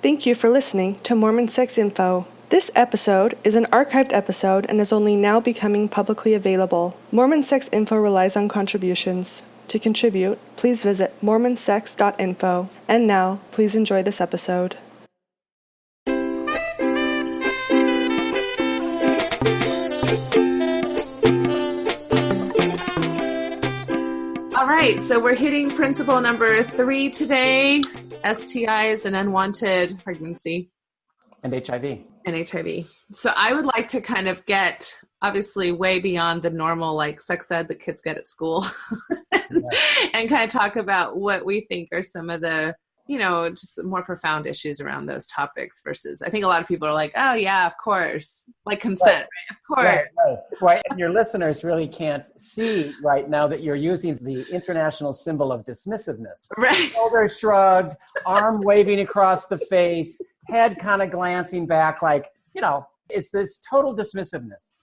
Thank you for listening to Mormon Sex Info. This episode is an archived episode and is only now becoming publicly available. Mormon Sex Info relies on contributions. To contribute, please visit mormonsex.info. And now, please enjoy this episode. All right, so we're hitting principle number 3 today, STIs and unwanted pregnancy. And HIV. So I would like to kind of get, obviously, way beyond the normal, like, sex ed that kids get at school and kind of talk about what we think are some of the, just more profound issues around those topics versus, I think a lot of people are like, oh, yeah, of course, like consent, right? Of course. Right. And your listeners really can't see right now that you're using the international symbol of dismissiveness. Right. Shoulders shrugged, arm waving across the face, head kind of glancing back like, it's this total dismissiveness.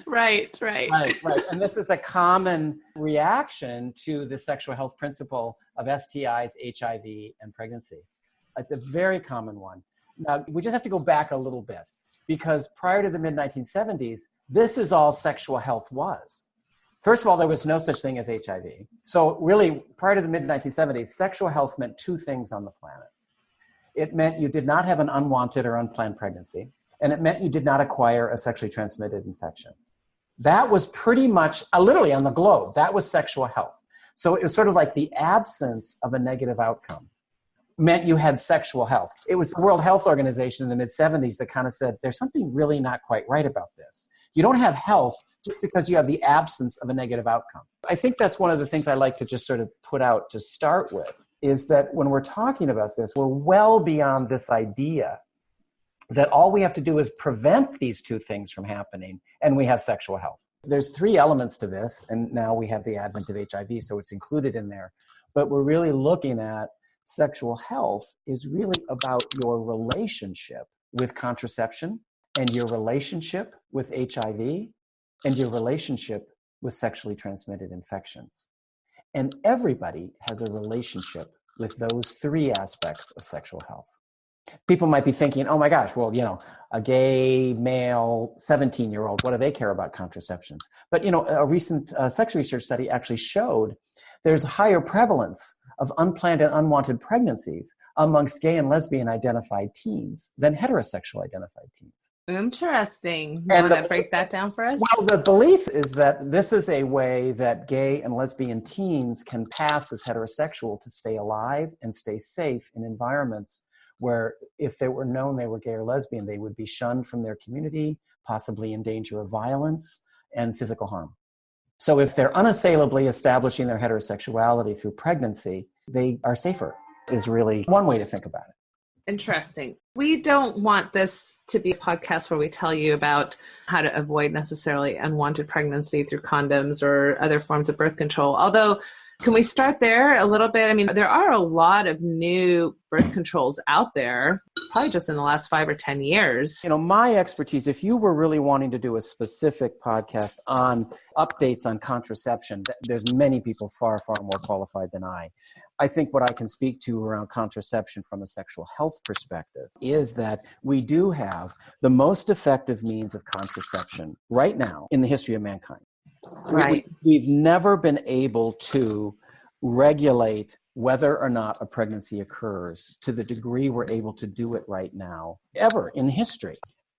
Right. And this is a common reaction to the sexual health principle of STIs, HIV, and pregnancy. It's a very common one. Now, we just have to go back a little bit because prior to the mid-1970s, this is all sexual health was. First of all, there was no such thing as HIV. So really, prior to the mid-1970s, sexual health meant two things on the planet. It meant you did not have an unwanted or unplanned pregnancy, and it meant you did not acquire a sexually transmitted infection. That was pretty much, literally on the globe, that was sexual health. So it was sort of like the absence of a negative outcome meant you had sexual health. It was the World Health Organization in the mid-70s that kind of said, there's something really not quite right about this. You don't have health just because you have the absence of a negative outcome. I think that's one of the things I like to just sort of put out to start with, is that when we're talking about this, we're well beyond this idea that all we have to do is prevent these two things from happening, and we have sexual health. There's 3 elements to this, and now we have the advent of HIV, so it's included in there. But we're really looking at sexual health is really about your relationship with contraception and your relationship with HIV and your relationship with sexually transmitted infections. And everybody has a relationship with those 3 aspects of sexual health. People might be thinking, oh my gosh, well, a gay male 17-year-old, what do they care about contraceptions? But, a recent sex research study actually showed there's a higher prevalence of unplanned and unwanted pregnancies amongst gay and lesbian identified teens than heterosexual identified teens. Interesting. You want to break that down for us? Well, the belief is that this is a way that gay and lesbian teens can pass as heterosexual to stay alive and stay safe in environments where if they were known they were gay or lesbian, they would be shunned from their community, possibly in danger of violence and physical harm. So if they're unassailably establishing their heterosexuality through pregnancy, they are safer, is really one way to think about it. Interesting. We don't want this to be a podcast where we tell you about how to avoid necessarily unwanted pregnancy through condoms or other forms of birth control. Although, can we start there a little bit? I mean, there are a lot of new birth controls out there, probably just in the last 5 or 10 years. My expertise, if you were really wanting to do a specific podcast on updates on contraception, there's many people far, far more qualified than I. I think what I can speak to around contraception from a sexual health perspective is that we do have the most effective means of contraception right now in the history of mankind. Right. We've never been able to regulate whether or not a pregnancy occurs to the degree we're able to do it right now, ever in history.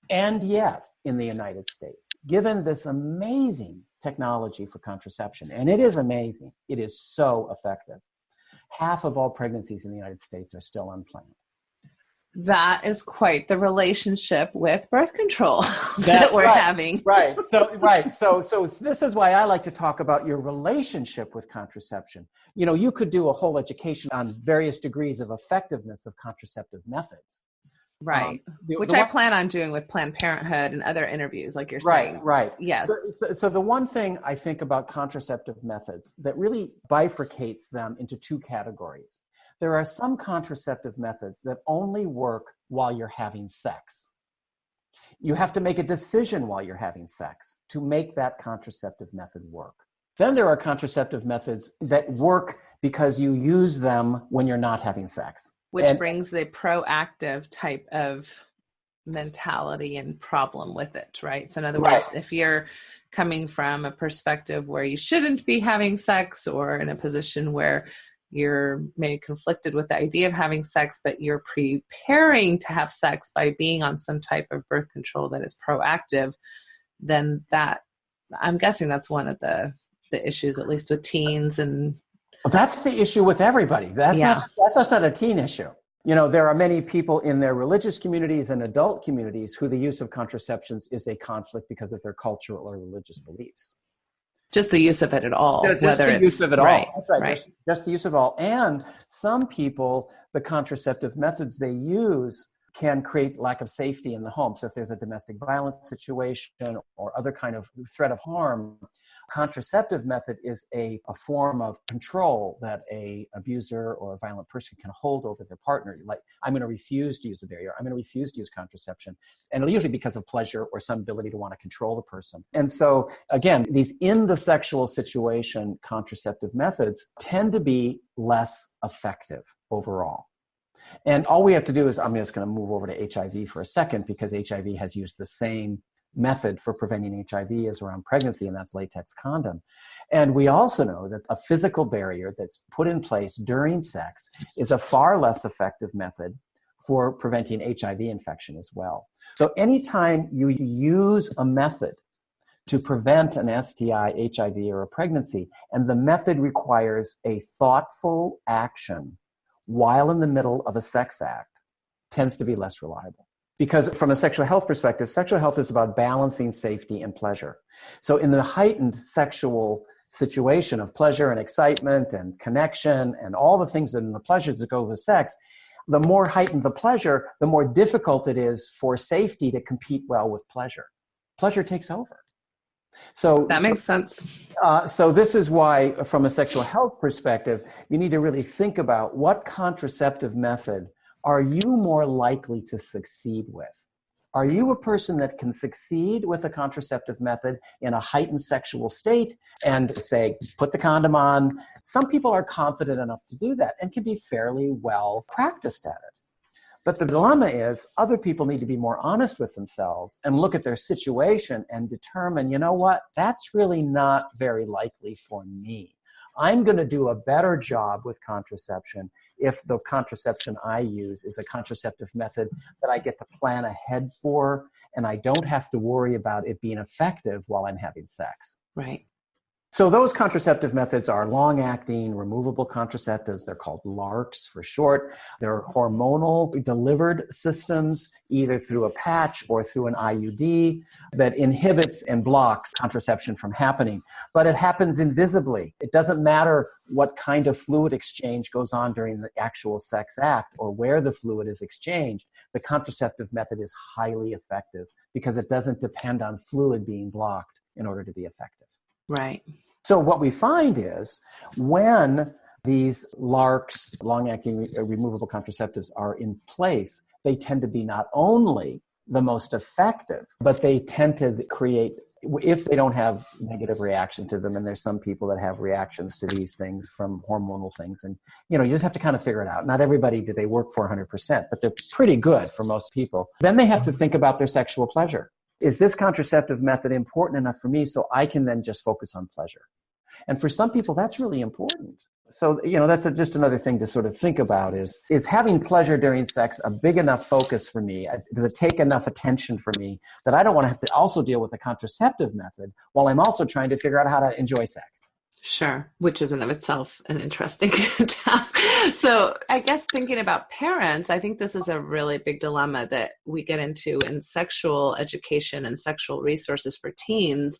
And yet, in the United States, given this amazing technology for contraception, and it is amazing, it is so effective, half of all pregnancies in the United States are still unplanned. That is quite the relationship with birth control that we're having. Right. So this is why I like to talk about your relationship with contraception. You could do a whole education on various degrees of effectiveness of contraceptive methods. Right. Which I plan on doing with Planned Parenthood and other interviews, like you're saying. Right. Yes. So the one thing I think about contraceptive methods that really bifurcates them into 2 categories. There are some contraceptive methods that only work while you're having sex. You have to make a decision while you're having sex to make that contraceptive method work. Then there are contraceptive methods that work because you use them when you're not having sex. Which brings the proactive type of mentality and problem with it, right? So in other words, if you're coming from a perspective where you shouldn't be having sex, or in a position where you're maybe conflicted with the idea of having sex, but you're preparing to have sex by being on some type of birth control that is proactive, then that, I'm guessing that's one of the issues, at least with teens. And well, that's the issue with everybody. That's not a teen issue. You know, there are many people in their religious communities and adult communities who the use of contraceptions is a conflict because of their cultural or religious beliefs. Just the use of it at all. Just the use of it all. Right, That's right. right. Just the use of all. And some people, the contraceptive methods they use can create lack of safety in the home. So if there's a domestic violence situation or other kind of threat of harm, contraceptive method is a form of control that a abuser or a violent person can hold over their partner. Like, I'm going to refuse to use a barrier. I'm going to refuse to use contraception. And usually because of pleasure or some ability to want to control the person. And so again, these in the sexual situation contraceptive methods tend to be less effective overall. And all we have to do is, I'm just going to move over to HIV for a second, because HIV has used the same method for preventing HIV as around pregnancy, and that's latex condom. And we also know that a physical barrier that's put in place during sex is a far less effective method for preventing HIV infection as well. So anytime you use a method to prevent an STI, HIV, or a pregnancy, and the method requires a thoughtful action while in the middle of a sex act, tends to be less reliable. Because from a sexual health perspective, sexual health is about balancing safety and pleasure. So in the heightened sexual situation of pleasure and excitement and connection and all the things and the pleasures that go with sex, the more heightened the pleasure, the more difficult it is for safety to compete well with pleasure. Pleasure takes over. So that makes sense. So this is why, from a sexual health perspective, you need to really think about what contraceptive method are you more likely to succeed with? Are you a person that can succeed with a contraceptive method in a heightened sexual state and say, put the condom on? Some people are confident enough to do that and can be fairly well practiced at it. But the dilemma is other people need to be more honest with themselves and look at their situation and determine, you know what, that's really not very likely for me. I'm going to do a better job with contraception if the contraception I use is a contraceptive method that I get to plan ahead for, and I don't have to worry about it being effective while I'm having sex. Right. So those contraceptive methods are long-acting, removable contraceptives. They're called LARCs for short. They're hormonal delivered systems, either through a patch or through an IUD, that inhibits and blocks contraception from happening. But it happens invisibly. It doesn't matter what kind of fluid exchange goes on during the actual sex act or where the fluid is exchanged. The contraceptive method is highly effective because it doesn't depend on fluid being blocked in order to be effective. Right. So what we find is when these LARCs, long-acting removable contraceptives, are in place, they tend to be not only the most effective, but they tend to create, if they don't have negative reaction to them, and there's some people that have reactions to these things from hormonal things, and you just have to kind of figure it out. Not everybody do they work for 100%, but they're pretty good for most people. Then they have to think about their sexual pleasure. Is this contraceptive method important enough for me so I can then just focus on pleasure? And for some people, that's really important. So, that's just another thing to sort of think about is having pleasure during sex a big enough focus for me? Does it take enough attention for me that I don't want to have to also deal with a contraceptive method while I'm also trying to figure out how to enjoy sex? Sure, which is in of itself an interesting task. So I guess thinking about parents, I think this is a really big dilemma that we get into in sexual education and sexual resources for teens,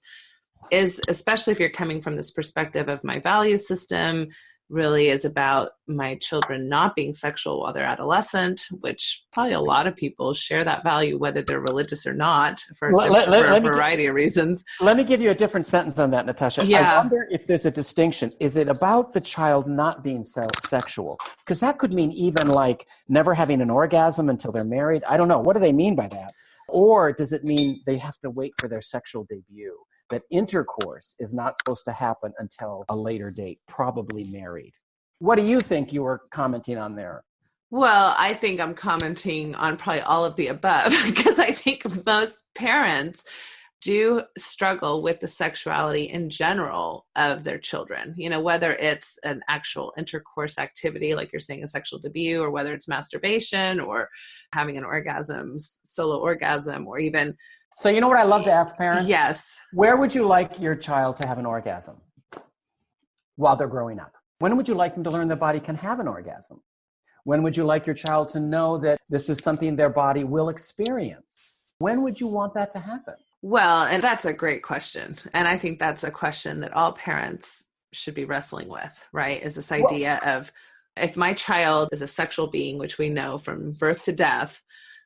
is especially if you're coming from this perspective of my value system really is about my children not being sexual while they're adolescent, which probably a lot of people share that value, whether they're religious or not, for a variety of reasons. Let me give you a different sentence on that, Natasha. Yeah. I wonder if there's a distinction. Is it about the child not being sexual? Because that could mean even like never having an orgasm until they're married. I don't know. What do they mean by that? Or does it mean they have to wait for their sexual debut? That intercourse is not supposed to happen until a later date, probably married. What do you think you were commenting on there? Well, I think I'm commenting on probably all of the above because I think most parents do struggle with the sexuality in general of their children, whether it's an actual intercourse activity, like you're saying, a sexual debut, or whether it's masturbation or having an orgasm, solo orgasm, or even. So you know what I love to ask parents? Yes. Where would you like your child to have an orgasm while they're growing up? When would you like them to learn their body can have an orgasm? When would you like your child to know that this is something their body will experience? When would you want that to happen? Well, and that's a great question. And I think that's a question that all parents should be wrestling with, right? Is this idea of, if my child is a sexual being, which we know from birth to death,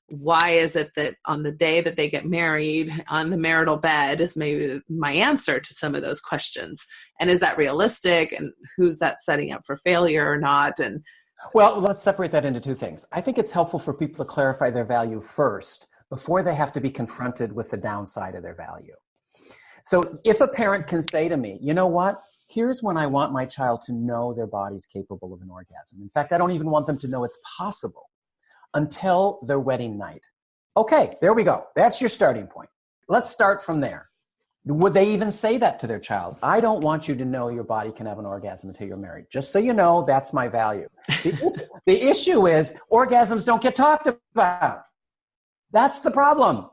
why is it that on the day that they get married on the marital bed is maybe my answer to some of those questions? And is that realistic? And who's that setting up for failure or not? And well, let's separate that into two things. I think it's helpful for people to clarify their value first before they have to be confronted with the downside of their value. So if a parent can say to me, you know what, here's when I want my child to know their body's capable of an orgasm. In fact, I don't even want them to know it's possible until their wedding night. Okay, there we go. That's your starting point. Let's start from there. Would they even say that to their child? I don't want you to know your body can have an orgasm until you're married. Just so you know, that's my value. The issue is orgasms don't get talked about. That's the problem.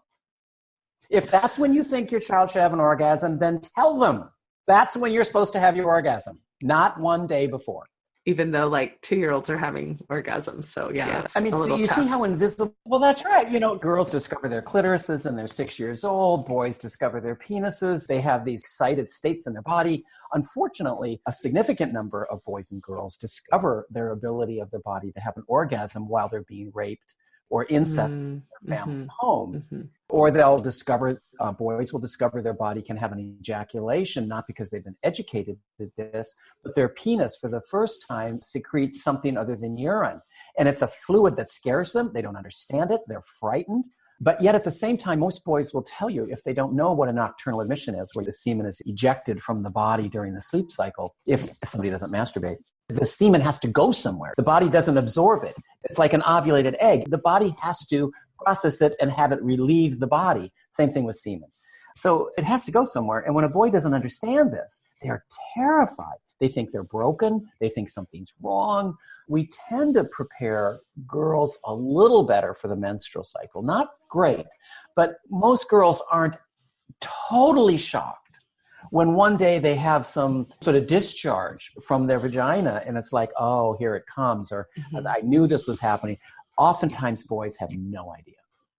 If that's when you think your child should have an orgasm, then tell them that's when you're supposed to have your orgasm, not one day before. Even though like 2-year-olds are having orgasms. So yeah, I mean, you see how invisible, well, that's right. Girls discover their clitorises and they're 6 years old. Boys discover their penises. They have these excited states in their body. Unfortunately, a significant number of boys and girls discover their ability of their body to have an orgasm while they're being raped or incest in their family home. Or they'll discover, boys will discover their body can have an ejaculation, not because they've been educated to this, but their penis for the first time secretes something other than urine. And it's a fluid that scares them. They don't understand it. They're frightened. But yet at the same time, most boys will tell you, if they don't know what a nocturnal emission is, where the semen is ejected from the body during the sleep cycle, if somebody doesn't masturbate, the semen has to go somewhere. The body doesn't absorb it. It's like an ovulated egg. The body has to process it and have it relieve the body. Same thing with semen. So it has to go somewhere. And when a boy doesn't understand this, they are terrified. They think they're broken. They think something's wrong. We tend to prepare girls a little better for the menstrual cycle. Not great, but most girls aren't totally shocked when one day they have some sort of discharge from their vagina and it's like, oh, here it comes, or I knew this was happening. Oftentimes boys have no idea.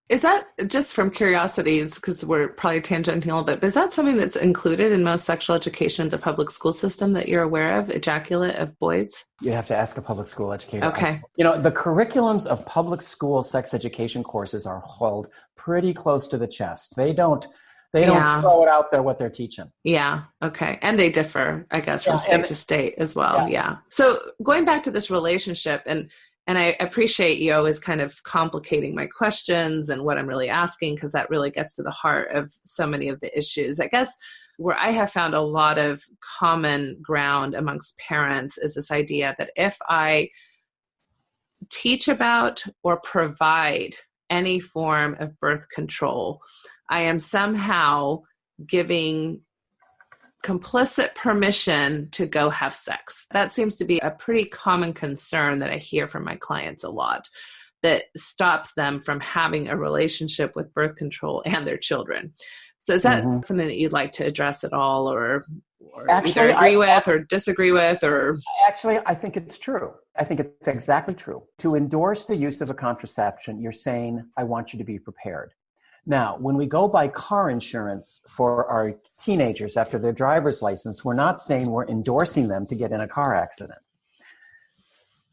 Is that, just from curiosity, because we're probably tangenting a little bit, but is that something that's included in most sexual education in the public school system that you're aware of, ejaculate of boys? You have to ask a public school educator. Okay. The curriculums of public school sex education courses are held pretty close to the chest. They don't throw it out there what they're teaching. Yeah. Okay. And they differ, I guess, from state to state as well. Yeah. So going back to this relationship, and I appreciate you always kind of complicating my questions and what I'm really asking, because that really gets to the heart of so many of the issues. I guess where I have found a lot of common ground amongst parents is this idea that if I teach about or provide any form of birth control, I am somehow giving complicit permission to go have sex. That seems to be a pretty common concern that I hear from my clients a lot, that stops them from having a relationship with birth control and their children. So is that something that you'd like to address at all, or actually, either agree with or disagree with? Or actually, I think it's true. I think it's exactly true. To endorse the use of a contraception, you're saying, I want you to be prepared. Now, when we go buy car insurance for our teenagers after their driver's license, we're not saying we're endorsing them to get in a car accident.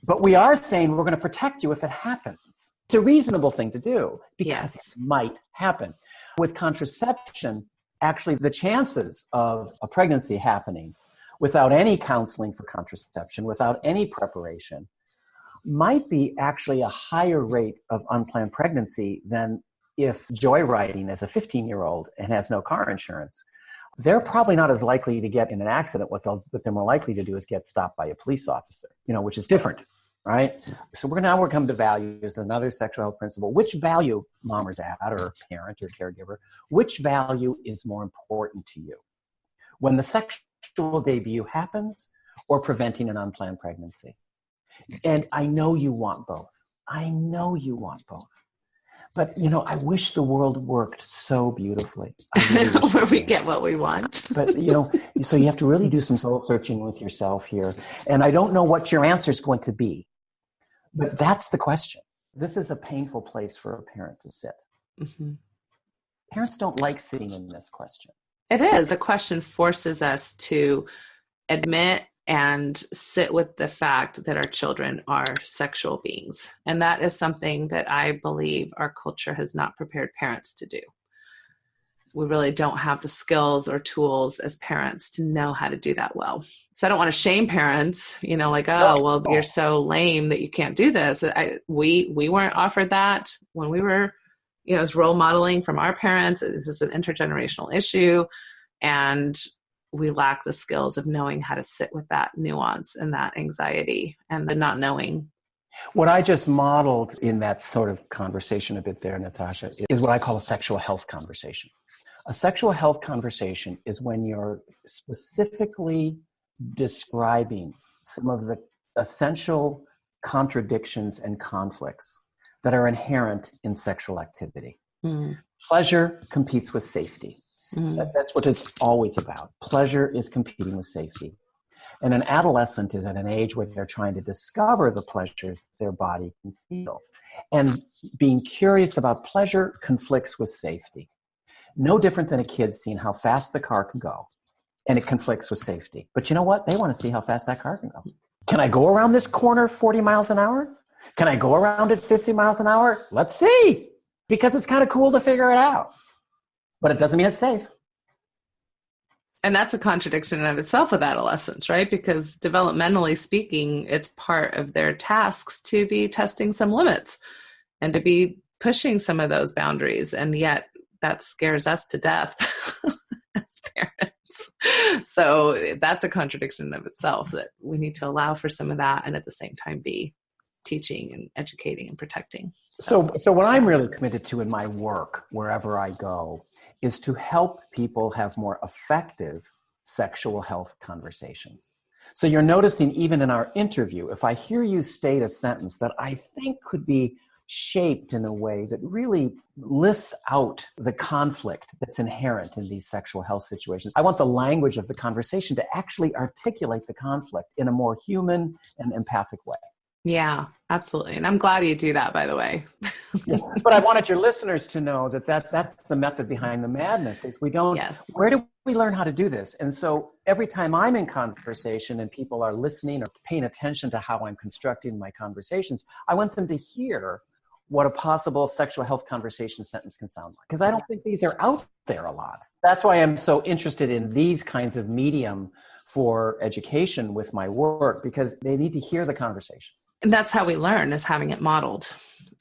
But we are saying we're going to protect you if it happens. It's a reasonable thing to do because it might happen. With contraception, actually the chances of a pregnancy happening without any counseling for contraception, without any preparation, might be actually a higher rate of unplanned pregnancy than if joyriding as a 15-year-old and has no car insurance. They're probably not as likely to get in an accident. What they're more likely to do is get stopped by a police officer, which is different. right? So we're coming to values, another sexual health principle. Which value, mom or dad or parent or caregiver, which value is more important to you? When the sexual debut happens or preventing an unplanned pregnancy? And I know you want both. I know you want both. But, I wish the world worked so beautifully. Where we get what we want. But, so you have to really do some soul searching with yourself here. And I don't know what your answer is going to be. But that's the question. This is a painful place for a parent to sit. Mm-hmm. Parents don't like sitting in this question. It is. The question forces us to admit and sit with the fact that our children are sexual beings. And that is something that I believe our culture has not prepared parents to do. We really don't have the skills or tools as parents to know how to do that well. So I don't want to shame parents, you're so lame that you can't do this. We weren't offered that when we were, as role modeling from our parents. This is an intergenerational issue. And we lack the skills of knowing how to sit with that nuance and that anxiety and the not knowing. What I just modeled in that sort of conversation a bit there, Natasha, is what I call a sexual health conversation. A sexual health conversation is when you're specifically describing some of the essential contradictions and conflicts that are inherent in sexual activity. Mm. Pleasure competes with safety. That's what it's always about. Pleasure is competing with safety. And an adolescent is at an age where they're trying to discover the pleasures their body can feel. And being curious about pleasure conflicts with safety. No different than a kid seeing how fast the car can go. And it conflicts with safety. But you know what? They want to see how fast that car can go. Can I go around this corner 40 miles an hour? Can I go around it 50 miles an hour? Let's see. Because it's kind of cool to figure it out. But it doesn't mean it's safe. And that's a contradiction in of itself with adolescents, right? Because developmentally speaking, it's part of their tasks to be testing some limits and to be pushing some of those boundaries. And yet that scares us to death as parents. So that's a contradiction in of itself, that we need to allow for some of that and at the same time be teaching and educating and protecting. So what I'm really committed to in my work, wherever I go, is to help people have more effective sexual health conversations. So you're noticing even in our interview, if I hear you state a sentence that I think could be shaped in a way that really lifts out the conflict that's inherent in these sexual health situations, I want the language of the conversation to actually articulate the conflict in a more human and empathic way. Yeah, absolutely. And I'm glad you do that, by the way. Yes. But I wanted your listeners to know that's the method behind the madness, is we don't, yes. Where do we learn how to do this? And so every time I'm in conversation and people are listening or paying attention to how I'm constructing my conversations, I want them to hear what a possible sexual health conversation sentence can sound like. Because I don't think these are out there a lot. That's why I'm so interested in these kinds of medium for education with my work, because they need to hear the conversation. And that's how we learn, is having it modeled.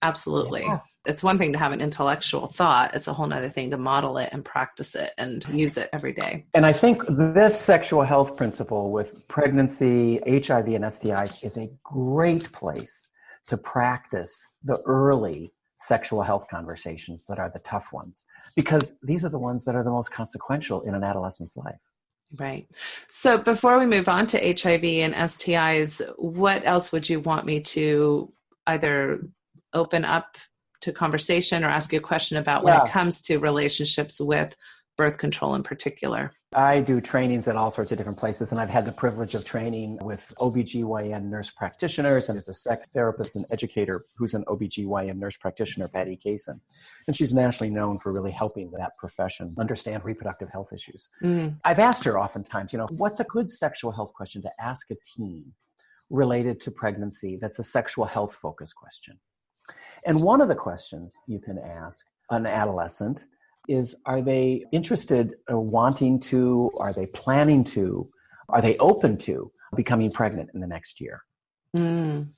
Absolutely. Yeah. It's one thing to have an intellectual thought. It's a whole nother thing to model it and practice it and use it every day. And I think this sexual health principle with pregnancy, HIV, and STIs is a great place to practice the early sexual health conversations that are the tough ones, because these are the ones that are the most consequential in an adolescent's life. Right. So before we move on to HIV and STIs, what else would you want me to either open up to conversation or ask you a question about when it comes to relationships with birth control in particular? I do trainings at all sorts of different places, and I've had the privilege of training with OBGYN nurse practitioners, and there's a sex therapist and educator who's an OBGYN nurse practitioner, Patty Kaysen. And she's nationally known for really helping that profession understand reproductive health issues. Mm. I've asked her oftentimes, what's a good sexual health question to ask a teen related to pregnancy that's a sexual health focused question? And one of the questions you can ask an adolescent is, are they interested or wanting to, are they planning to, are they open to becoming pregnant in the next year? Mm.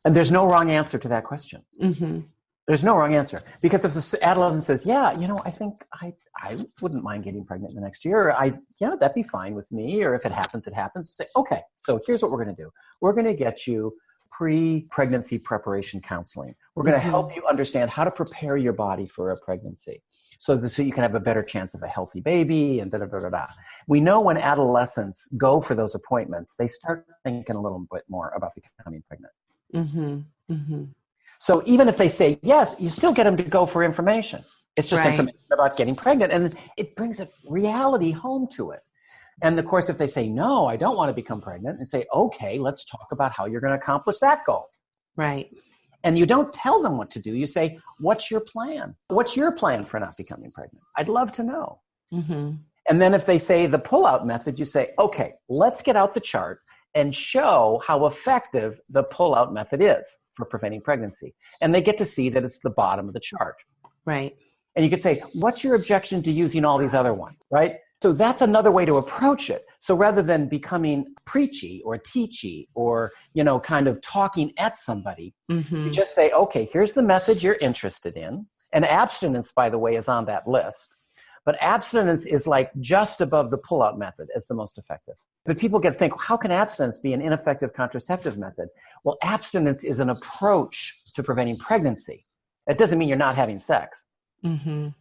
And there's no wrong answer to that question. Mm-hmm. There's no wrong answer. Because if the adolescent says, I think I wouldn't mind getting pregnant in the next year, that'd be fine with me. Or if it happens, it happens. Say, okay, so here's what we're going to do. We're going to get you pre-pregnancy preparation counseling. We're going to help you understand how to prepare your body for a pregnancy so you can have a better chance of a healthy baby and da-da-da-da-da. We know when adolescents go for those appointments, they start thinking a little bit more about becoming pregnant. So even if they say yes, you still get them to go for information. It's just information about getting pregnant, and it brings a reality home to it. And of course, if they say, no, I don't want to become pregnant, and say, okay, let's talk about how you're going to accomplish that goal. Right. And you don't tell them what to do. You say, what's your plan? What's your plan for not becoming pregnant? I'd love to know. And then if they say the pull-out method, you say, okay, let's get out the chart and show how effective the pull-out method is for preventing pregnancy. And they get to see that it's the bottom of the chart. Right. And you could say, what's your objection to using all these other ones, right? So that's another way to approach it. So rather than becoming preachy or teachy or, kind of talking at somebody, you just say, okay, here's the method you're interested in. And abstinence, by the way, is on that list. But abstinence is like just above the pull-out method as the most effective. But people get to think, how can abstinence be an ineffective contraceptive method? Well, abstinence is an approach to preventing pregnancy. That doesn't mean you're not having sex. If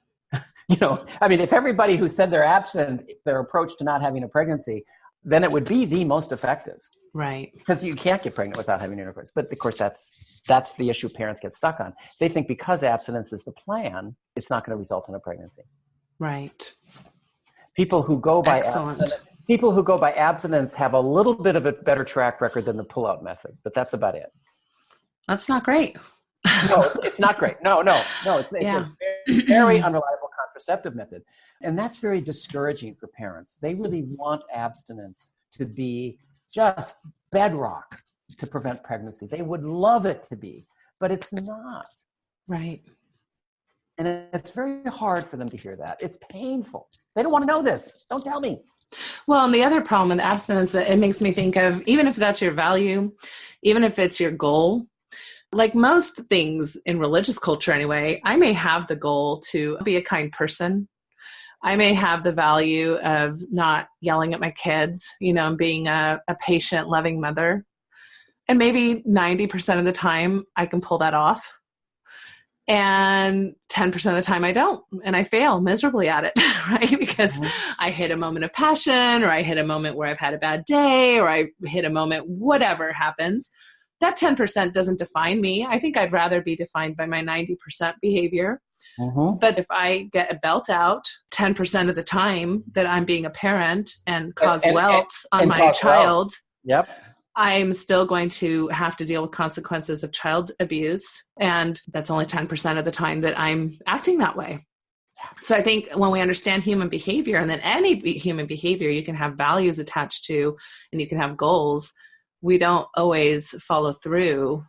everybody who said they're abstinent, their approach to not having a pregnancy, then it would be the most effective. Right. Because you can't get pregnant without having intercourse. But of course, that's the issue parents get stuck on. They think because abstinence is the plan, it's not going to result in a pregnancy. Right. People who go by abstinence have a little bit of a better track record than the pull-out method, but that's about it. That's not great. No, it's not great. No. It's a very unreliable contraceptive method. And that's very discouraging for parents. They really want abstinence to be just bedrock to prevent pregnancy. They would love it to be, but it's not. Right. And it's very hard for them to hear that. It's painful. They don't want to know this. Don't tell me. Well, and the other problem with abstinence, it makes me think of, even if that's your value, even if it's your goal, like most things in religious culture anyway, I may have the goal to be a kind person. I may have the value of not yelling at my kids, and being a patient, loving mother. And maybe 90% of the time I can pull that off. And 10% of the time I don't, and I fail miserably at it, right? Because I hit a moment of passion, or I hit a moment where I've had a bad day, or I hit a moment, whatever happens. That 10% doesn't define me. I think I'd rather be defined by my 90% behavior. But if I get a belt out 10% of the time that I'm being a parent and cause welts on my child, I'm still going to have to deal with consequences of child abuse. And that's only 10% of the time that I'm acting that way. So I think when we understand human behavior, and then any human behavior you can have values attached to, and you can have goals, we don't always follow through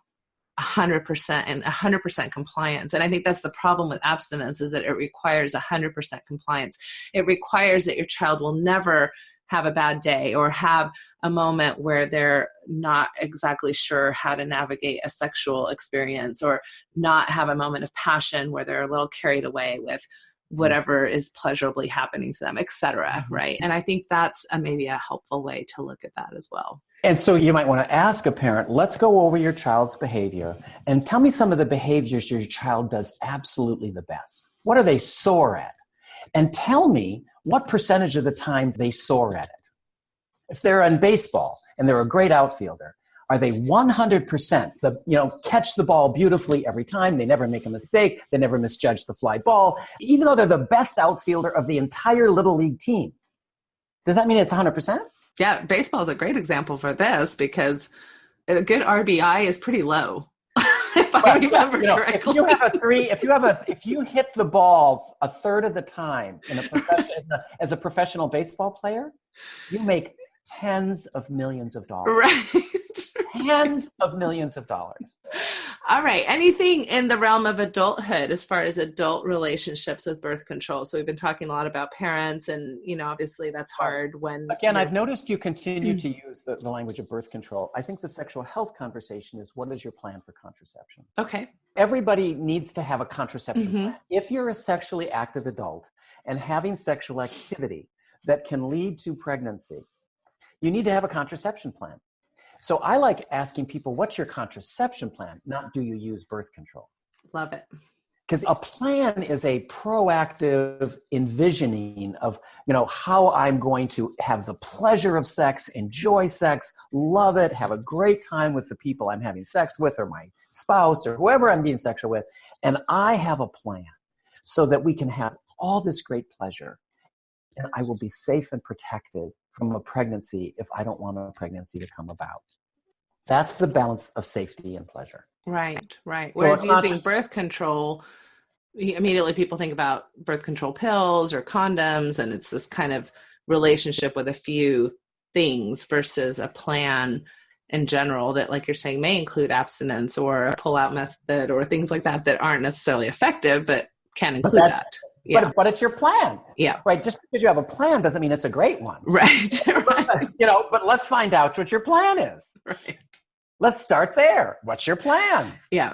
100% and 100% compliance. And I think that's the problem with abstinence, is that it requires 100% compliance. It requires that your child will never have a bad day or have a moment where they're not exactly sure how to navigate a sexual experience, or not have a moment of passion where they're a little carried away with whatever is pleasurably happening to them, etc. Right. And I think that's maybe a helpful way to look at that as well. And so you might want to ask a parent, let's go over your child's behavior and tell me some of the behaviors your child does absolutely the best. What are they sore at? And tell me what percentage of the time they soar at it. If they're in baseball and they're a great outfielder, are they 100% catch the ball beautifully every time? They never make a mistake. They never misjudge the fly ball, even though they're the best outfielder of the entire Little League team. Does that mean it's 100%? Yeah, baseball is a great example for this, because a good RBI is pretty low. If I remember correctly. If you hit the ball a third of the time as a professional baseball player, you make tens of millions of dollars. Right. Tens of millions of dollars. All right. Anything in the realm of adulthood as far as adult relationships with birth control? So we've been talking a lot about parents, and, obviously that's hard when... Again, I've noticed you continue to use the language of birth control. I think the sexual health conversation is, what is your plan for contraception? Okay. Everybody needs to have a contraception plan. If you're a sexually active adult and having sexual activity that can lead to pregnancy, you need to have a contraception plan. So I like asking people, what's your contraception plan? Not do you use birth control? Love it. Because a plan is a proactive envisioning of, how I'm going to have the pleasure of sex, enjoy sex, love it, have a great time with the people I'm having sex with or my spouse or whoever I'm being sexual with. And I have a plan so that we can have all this great pleasure. And I will be safe and protected from a pregnancy if I don't want a pregnancy to come about. That's the balance of safety and pleasure. Right. Whereas using birth control, immediately people think about birth control pills or condoms, and it's this kind of relationship with a few things versus a plan in general that, like you're saying, may include abstinence or a pull-out method or things like that that aren't necessarily effective, but can include that. Yeah. But it's your plan. Yeah. Right. Just because you have a plan doesn't mean it's a great one. Right. But let's find out what your plan is. Right. Let's start there. What's your plan? Yeah.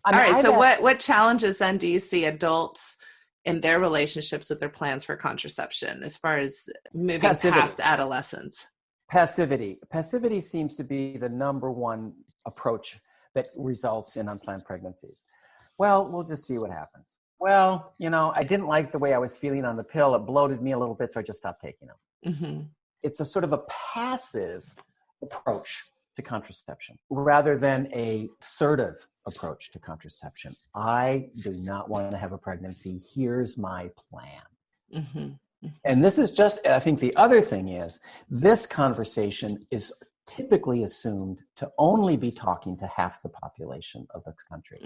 All right. So what challenges then do you see adults in their relationships with their plans for contraception as far as moving past adolescence? Passivity. Passivity seems to be the number one approach that results in unplanned pregnancies. Well, we'll just see what happens. Well, I didn't like the way I was feeling on the pill. It bloated me a little bit, so I just stopped taking them. Mm-hmm. It's a sort of a passive approach to contraception rather than a assertive approach to contraception. I do not want to have a pregnancy. Here's my plan. Mm-hmm. Mm-hmm. And this is just, I think the other thing is, this conversation is typically assumed to only be talking to half the population of the country,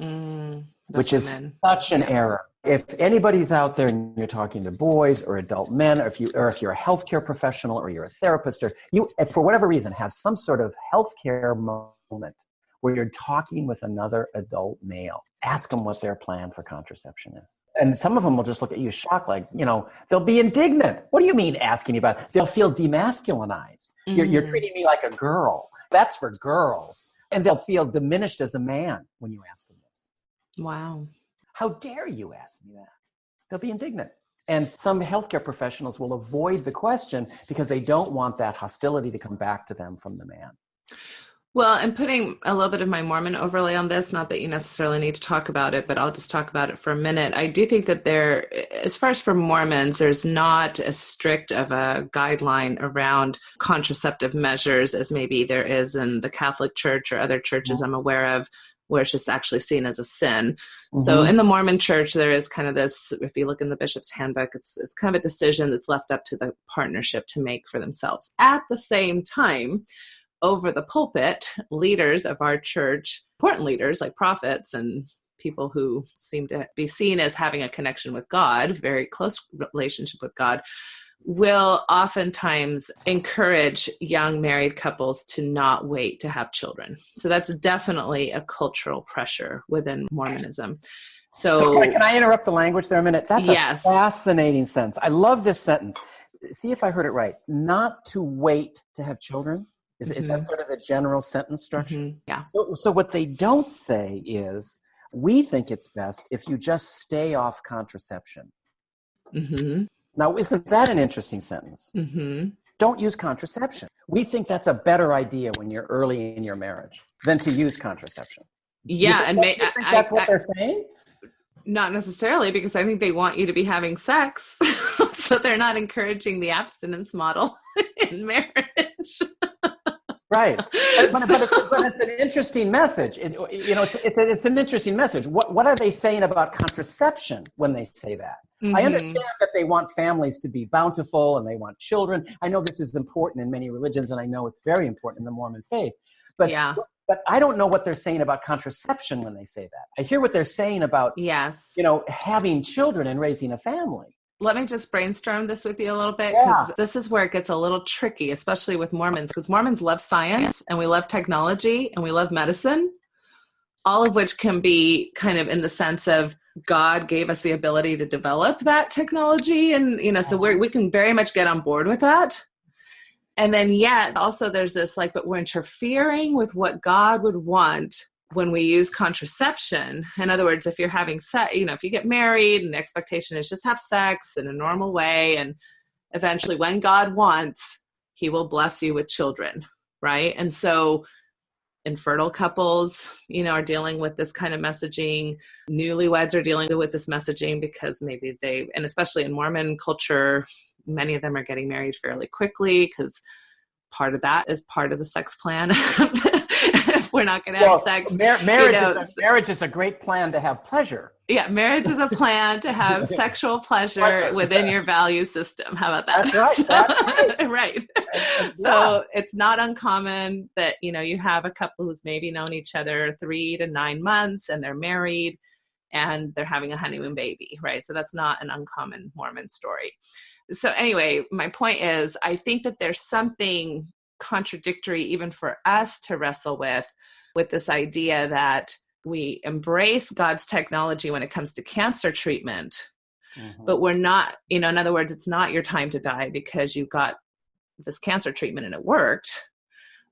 which is such an error. If anybody's out there and you're talking to boys or adult men, or if you're a healthcare professional or you're a therapist, or you, for whatever reason, have some sort of healthcare moment where you're talking with another adult male, ask them what their plan for contraception is. And some of them will just look at you shocked, like, they'll be indignant. What do you mean asking you about it? They'll feel demasculinized. Mm-hmm. You're treating me like a girl. That's for girls. And they'll feel diminished as a man when you ask them this. Wow. How dare you ask me that? They'll be indignant. And some healthcare professionals will avoid the question because they don't want that hostility to come back to them from the man. Well, and putting a little bit of my Mormon overlay on this, not that you necessarily need to talk about it, but I'll just talk about it for a minute. I do think that as far as for Mormons, there's not as strict of a guideline around contraceptive measures as maybe there is in the Catholic Church or other churches I'm aware of, where it's just actually seen as a sin. Mm-hmm. So in the Mormon Church, there is kind of this, if you look in the bishop's handbook, it's kind of a decision that's left up to the partnership to make for themselves. At the same time, over the pulpit, leaders of our church, important leaders like prophets and people who seem to be seen as having a connection with God, very close relationship with God, will oftentimes encourage young married couples to not wait to have children. So that's definitely a cultural pressure within Mormonism. So can I interrupt the language there a minute? That's a fascinating sentence. I love this sentence. See if I heard it right. Not to wait to have children. Is that sort of a general sentence structure? Mm-hmm. Yeah. So what they don't say is, we think it's best if you just stay off contraception. Mm-hmm. Now, isn't that an interesting sentence? Mm-hmm. Don't use contraception. We think that's a better idea when you're early in your marriage than to use contraception. Yeah. You think that's what they're saying? Not necessarily, because I think they want you to be having sex. So they're not encouraging the abstinence model in marriage. Right. But it's an interesting message. It's an interesting message. What are they saying about contraception when they say that? Mm-hmm. I understand that they want families to be bountiful and they want children. I know this is important in many religions, and I know it's very important in the Mormon faith. But I don't know what they're saying about contraception when they say that. I hear what they're saying about having children and raising a family. Let me just brainstorm this with you a little bit, because this is where it gets a little tricky, especially with Mormons, because Mormons love science and we love technology and we love medicine, all of which can be kind of in the sense of God gave us the ability to develop that technology. And, so we can very much get on board with that. And then yet also there's this but we're interfering with what God would want when we use contraception. In other words, if you're having sex, if you get married and the expectation is just have sex in a normal way, and eventually when God wants, he will bless you with children. right? And so infertile couples, are dealing with this kind of messaging. Newlyweds are dealing with this messaging because maybe and especially in Mormon culture, many of them are getting married fairly quickly because part of that is part of the sex plan. If we're not going to have sex. Marriage is a great plan to have pleasure. Yeah, marriage is a plan to have sexual pleasure within your value system. How about that? That's right. Right. So it's not uncommon that, you have a couple who's maybe known each other 3 to 9 months and they're married and they're having a honeymoon baby, right? So that's not an uncommon Mormon story. So anyway, my point is, I think that there's something contradictory even for us to wrestle with this idea that we embrace God's technology when it comes to cancer treatment, but we're not, in other words, it's not your time to die because you got this cancer treatment and it worked.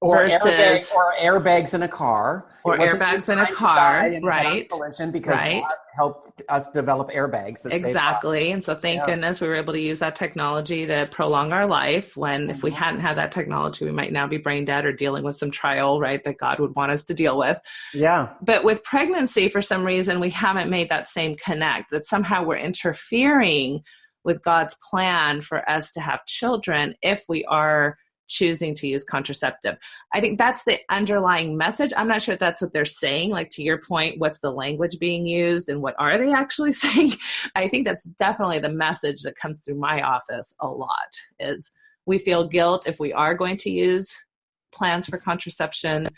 Or airbags in a car. Or airbags in a car, right. Because God helped us develop airbags. That exactly. And so thank goodness we were able to use that technology to prolong our life when if we hadn't had that technology, we might now be brain dead or dealing with some trial, right, that God would want us to deal with. Yeah. But with pregnancy, for some reason, we haven't made that same connect, that somehow we're interfering with God's plan for us to have children if we are choosing to use contraceptive. I think that's the underlying message. I'm not sure if that's what they're saying. Like, to your point, what's the language being used and what are they actually saying? I think that's definitely the message that comes through my office a lot, is we feel guilt if we are going to use plans for contraception.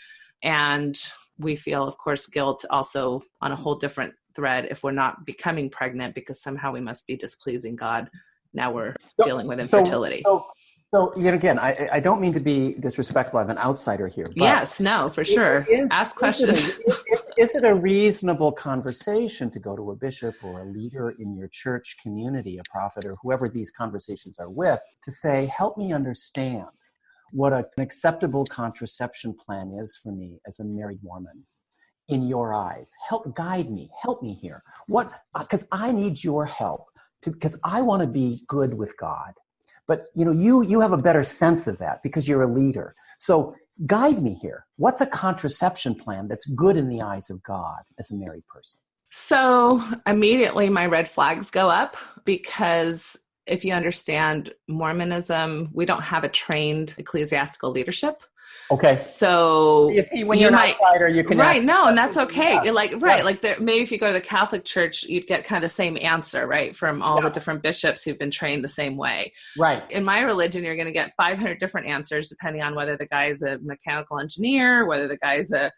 And we feel, of course, guilt also on a whole different thread if we're not becoming pregnant because somehow we must be displeasing God. Now we're dealing with infertility. So again, I don't mean to be disrespectful. I'm an outsider here. But yes, no, for sure. Ask questions. Is it a reasonable conversation to go to a bishop or a leader in your church community, a prophet, or whoever these conversations are with, to say, help me understand what an acceptable contraception plan is for me as a married Mormon in your eyes? Help guide me. Help me here. Because I need your help because I want to be good with God. But you have a better sense of that because you're a leader. So guide me here. What's a contraception plan that's good in the eyes of God as a married person? So immediately my red flags go up because if you understand Mormonism, we don't have a trained ecclesiastical leadership. Okay. So you see, when you're an outsider, you can right. No, and that's okay. Yeah. Like maybe if you go to the Catholic Church, you'd get kind of the same answer, right, from all the different bishops who've been trained the same way. Right. In my religion, you're going to get 500 different answers depending on whether the guy is a mechanical engineer, whether the guy is a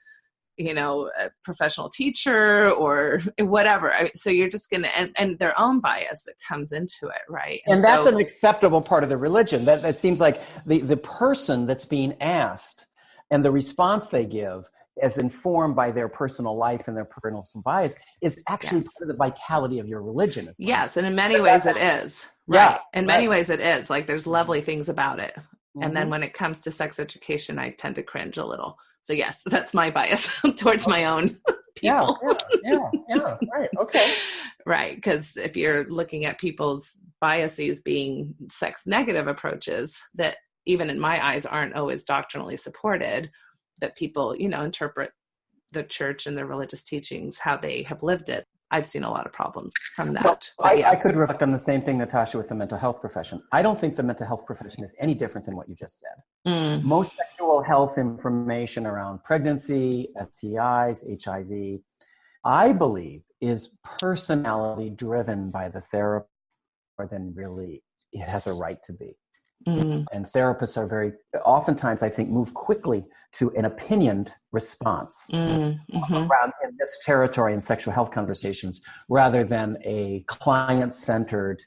professional teacher or whatever. So you're just going to, and their own bias that comes into it, right? And that's an acceptable part of the religion. That seems like the person that's being asked and the response they give as informed by their personal life and their personal bias is actually part of the vitality of your religion. Yes, and in many ways it is. Right. In many ways it is. Like, there's lovely things about it. Mm-hmm. And then when it comes to sex education, I tend to cringe a little. So yes, that's my bias towards my own people. Yeah, right, okay. Right, because if you're looking at people's biases being sex negative approaches that even in my eyes aren't always doctrinally supported, that people, interpret the church and their religious teachings how they have lived it. I've seen a lot of problems from that. Well, I could reflect on the same thing, Natasha, with the mental health profession. I don't think the mental health profession is any different than what you just said. Most sexual health information around pregnancy, STIs, HIV, I believe is personality driven by the therapist more than really it has a right to be. And therapists are oftentimes, I think, move quickly to an opinioned response around in this territory in sexual health conversations rather than a client-centered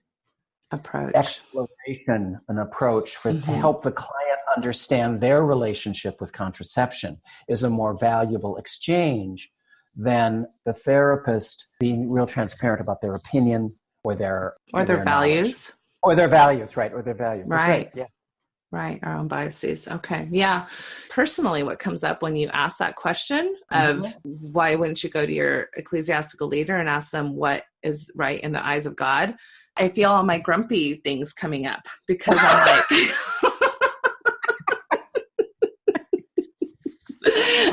approach, exploration, an approach to help the client understand their relationship with contraception is a more valuable exchange than the therapist being real transparent about their opinion or their values. Or their values, right? Or their values. Right. Yeah. Right. Our own biases. Okay. Yeah. Personally, what comes up when you ask that question of why wouldn't you go to your ecclesiastical leader and ask them what is right in the eyes of God? I feel all my grumpy things coming up because I'm like,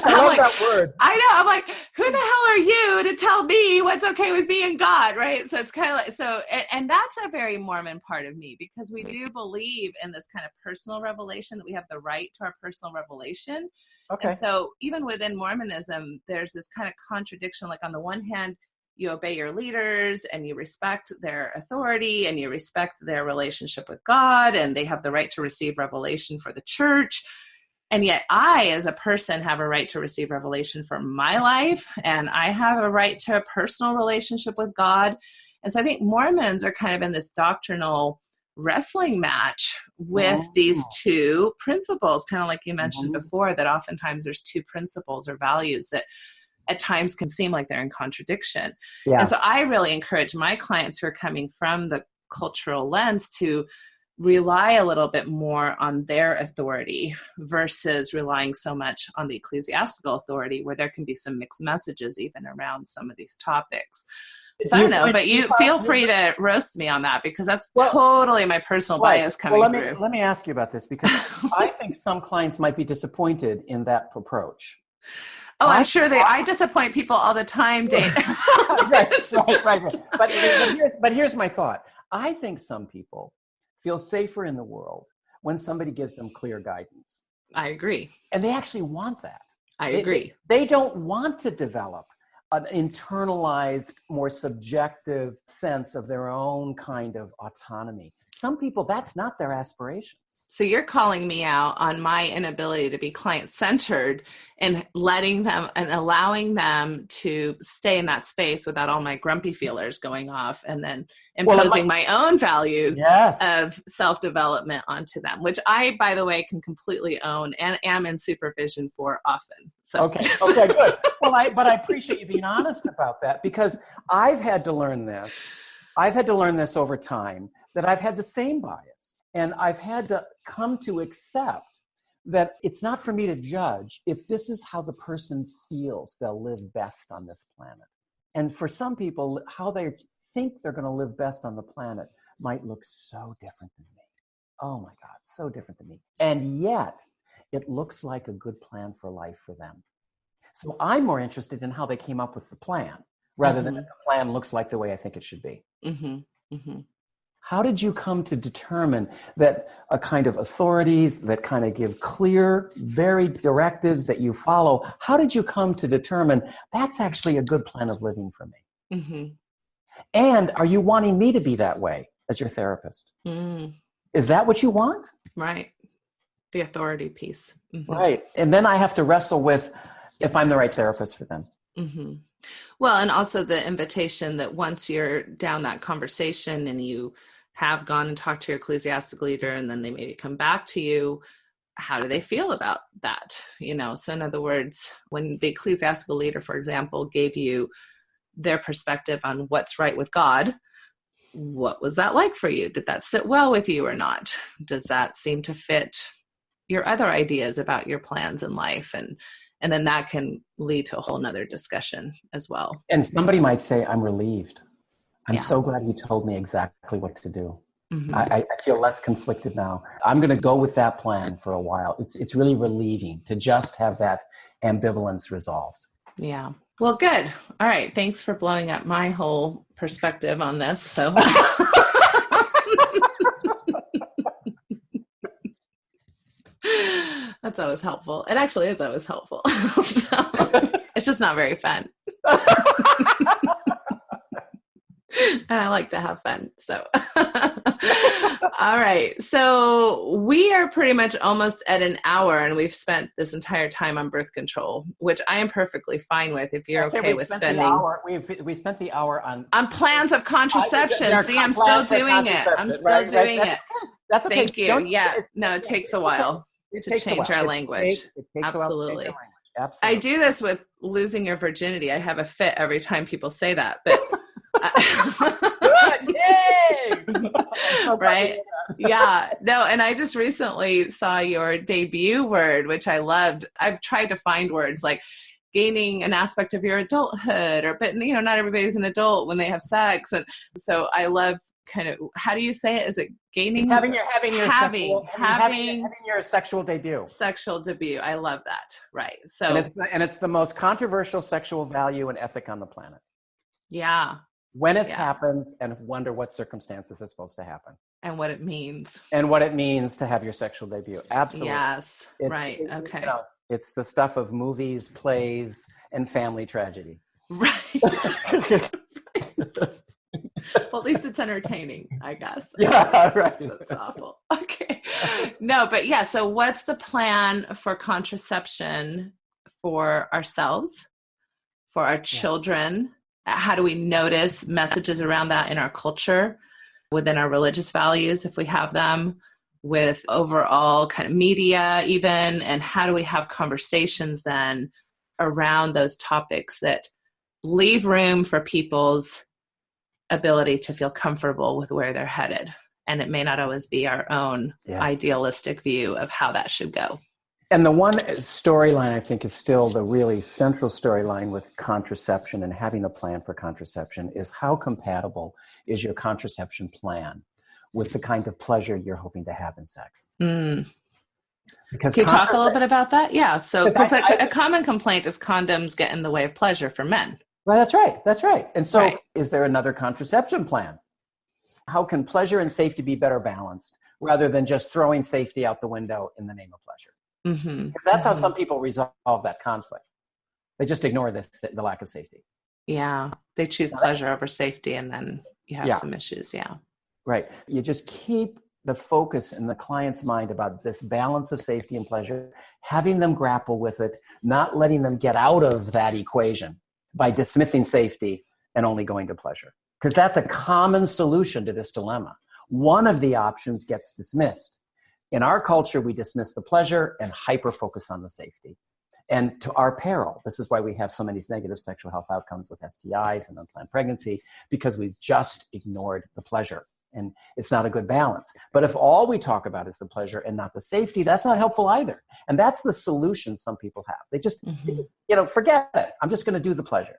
I love that word. I know. I'm like, who the hell are you to tell me what's okay with me and God, right? So it's kind of like, and that's a very Mormon part of me, because we do believe in this kind of personal revelation, that we have the right to our personal revelation. Okay. And so even within Mormonism, there's this kind of contradiction. Like on the one hand, you obey your leaders and you respect their authority and you respect their relationship with God, and they have the right to receive revelation for the church. And yet I, as a person, have a right to receive revelation for my life, and I have a right to a personal relationship with God. And so I think Mormons are kind of in this doctrinal wrestling match with these two principles, kind of like you mentioned before, that oftentimes there's two principles or values that at times can seem like they're in contradiction. Yeah. And so I really encourage my clients who are coming from the cultural lens to rely a little bit more on their authority versus relying so much on the ecclesiastical authority, where there can be some mixed messages even around some of these topics. So I don't know, but you feel free to roast me on that, because that's totally my personal bias coming through. Let me ask you about this, because I think some clients might be disappointed in that approach. Oh, I'm sure I disappoint people all the time, Dave. Right. But here's my thought. I think some people feel safer in the world when somebody gives them clear guidance. I agree. And they actually want that. I agree. They don't want to develop an internalized, more subjective sense of their own kind of autonomy. Some people, that's not their aspirations. So you're calling me out on my inability to be client-centered and letting them and allowing them to stay in that space without all my grumpy feelers going off, and then imposing my own values of self-development onto them, which I, by the way, can completely own and am in supervision for often. So. Okay, good. Well, but I appreciate you being honest about that, because I've had to learn this. I've had to learn this over time, that I've had the same bias. And I've had to come to accept that it's not for me to judge if this is how the person feels they'll live best on this planet. And for some people, how they think they're going to live best on the planet might look so different than me. Oh my God, so different than me. And yet, it looks like a good plan for life for them. So I'm more interested in how they came up with the plan, rather than if the plan looks like the way I think it should be. How did you come to determine that a kind of authorities that kind of give clear, varied directives that you follow, how did you come to determine that's actually a good plan of living for me? And are you wanting me to be that way as your therapist? Is that what you want? Right. The authority piece. Right. And then I have to wrestle with if I'm the right therapist for them. Well, and also the invitation that once you're down that conversation and you have gone and talked to your ecclesiastic leader, and then they maybe come back to you, how do they feel about that? You know, so in other words, when the ecclesiastical leader, for example, gave you their perspective on what's right with God, what was that like for you? Did that sit well with you or not? Does that seem to fit your other ideas about your plans in life? And then that can lead to a whole nother discussion as well. And somebody might say, I'm relieved. I'm so glad you told me exactly what to do. I feel less conflicted now. I'm going to go with that plan for a while. It's really relieving to just have that ambivalence resolved. Yeah. Well, good. All right. Thanks for blowing up my whole perspective on this. So that's always helpful. It actually is always helpful. So it's just not very fun. And I like to have fun. So, all right. So we are pretty much almost at an hour, and we've spent this entire time on birth control, which I am perfectly fine with if you're okay with spending. We spent the hour on plans of contraception. See, I'm still doing it. I'm still doing it. That's okay. Thank you. No, it takes a while to change our language. Absolutely. I do this with losing your virginity. I have a fit every time people say that, but Yay! Right? Yeah. No, and I just recently saw your debut word, which I loved. I've tried to find words like gaining an aspect of your adulthood, but not everybody's an adult when they have sex. And so I love how do you say it? Is it gaining? Having your sexual debut. Sexual debut. I love that. Right. So, and it's the most controversial sexual value and ethic on the planet. Yeah. When it happens, and under what circumstances it's supposed to happen. And what it means. And what it means to have your sexual debut. Absolutely. Yes. Right. Okay. It's the stuff of movies, plays, and family tragedy. Right. Well, at least it's entertaining, I guess. Yeah, right. That's awful. Okay. No, but yeah. So what's the plan for contraception for ourselves, for our children? How do we notice messages around that in our culture, within our religious values, if we have them, with overall kind of media even, and how do we have conversations then around those topics that leave room for people's ability to feel comfortable with where they're headed. And it may not always be our own idealistic view of how that should go. And the one storyline I think is still the really central storyline with contraception and having a plan for contraception is how compatible is your contraception plan with the kind of pleasure you're hoping to have in sex. Because can you talk a little bit about that? Yeah. So because a common complaint is condoms get in the way of pleasure for men. Well, that's right. That's right. And so is there another contraception plan? How can pleasure and safety be better balanced rather than just throwing safety out the window in the name of pleasure? Because that's how some people resolve that conflict. They just ignore the lack of safety. Yeah. They choose pleasure over safety, and then you have some issues. Yeah. Right. You just keep the focus in the client's mind about this balance of safety and pleasure, having them grapple with it, not letting them get out of that equation by dismissing safety and only going to pleasure. Because that's a common solution to this dilemma. One of the options gets dismissed. In our culture, we dismiss the pleasure and hyper-focus on the safety. And to our peril, this is why we have so many negative sexual health outcomes with STIs and unplanned pregnancy, because we've just ignored the pleasure. And it's not a good balance. But if all we talk about is the pleasure and not the safety, that's not helpful either. And that's the solution some people have. They just, forget it. I'm just going to do the pleasure.